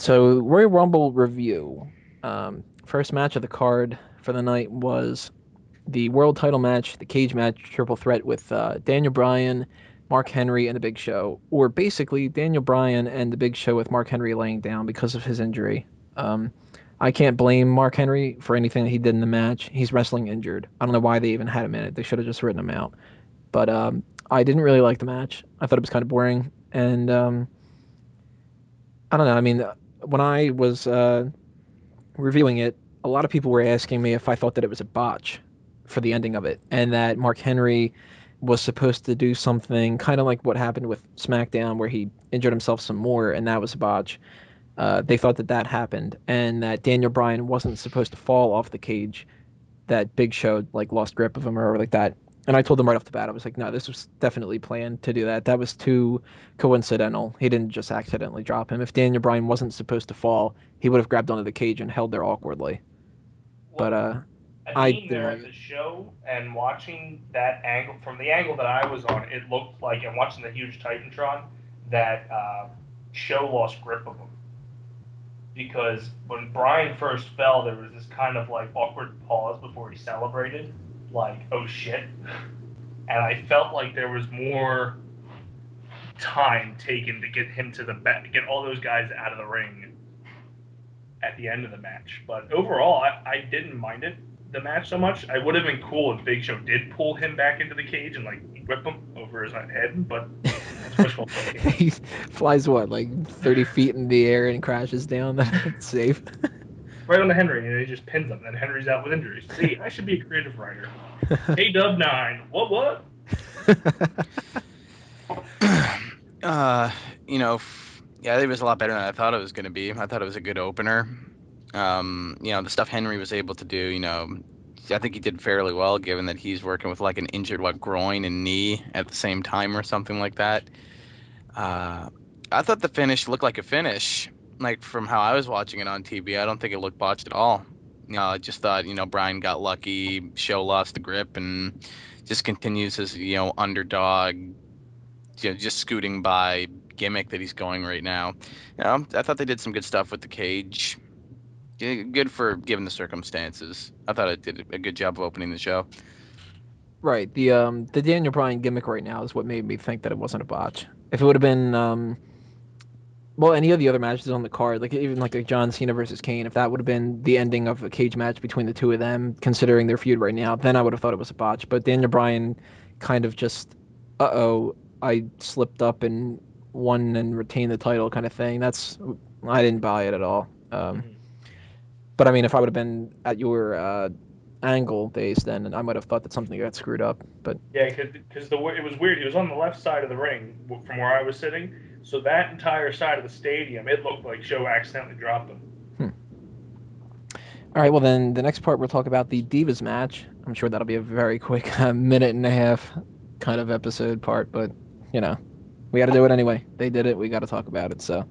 So Royal Rumble review. First match of the card for the night was the world title match, the cage match, triple threat with Daniel Bryan, Mark Henry, and the Big Show, or basically Daniel Bryan and the Big Show with Mark Henry laying down because of his injury. Um, I can't blame Mark Henry for anything that he did in the match. He's wrestling injured. I don't know why they even had him in it. They should have just written him out. But I didn't really like the match. I thought it was kind of boring, and I don't know. I mean, when I was reviewing it, a lot of people were asking me if I thought that it was a botch for the ending of it, and that Mark Henry was supposed to do something kind of like what happened with SmackDown, where he injured himself some more, and that was a botch. They thought that that happened, and that Daniel Bryan wasn't supposed to fall off the cage. That Big Show like lost grip of him or like that. And I told them right off the bat, I was like, no, this was definitely planned to do that. That was too coincidental. He didn't just accidentally drop him. If Daniel Bryan wasn't supposed to fall, he would have grabbed onto the cage and held there awkwardly. But Well, I being didn't there like at it. the show and watching that angle from the angle that I was on, it looked like, and watching the huge Titantron, that Show lost grip of him. Because when Brian first fell, there was this kind of like awkward pause before he celebrated, like, oh shit. And I felt like there was more time taken to get him to the back, get all those guys out of the ring at the end of the match. But overall, I didn't mind it, the match, so much. I would have been cool if Big Show did pull him back into the cage and like whip him over his head, but that's wishful thinking. He flies what, like 30 feet in the air and crashes down. That's safe. Right on the Henry, and he just pins him. And Henry's out with injuries. See, I should be a creative writer. K Dub 9. What? uh, yeah, it was a lot better than I thought it was going to be. I thought it was a good opener. The stuff Henry was able to do, I think he did fairly well, given that he's working with like an injured groin and knee at the same time or something like that. I thought the finish looked like a finish, like from how I was watching it on TV. I don't think it looked botched at all. I just thought, Bryan got lucky, Show lost the grip, and just continues his, underdog, just scooting by gimmick that he's going right now. I thought they did some good stuff with the cage. Good for given the circumstances. I thought it did a good job of opening the show. Right. The Daniel Bryan gimmick right now is what made me think that it wasn't a botch. If it would have been well, any of the other matches on the card, like even like a John Cena versus Kane, if that would have been the ending of a cage match between the two of them, considering their feud right now, then I would have thought it was a botch. But Daniel Bryan kind of just, uh-oh, I slipped up and won and retained the title kind of thing. I didn't buy it at all. Mm-hmm. But I mean, if I would have been at your angle base, then I might have thought that something got screwed up. But Yeah, because it was weird. He was on the left side of the ring from where I was sitting, so that entire side of the stadium, it looked like Show accidentally dropped him. hmm. All right, well then the next part we'll talk about the Divas match. I'm sure that'll be a very quick minute and a half kind of episode part, but you know, we got to do it anyway. They did it. We got to talk about it. So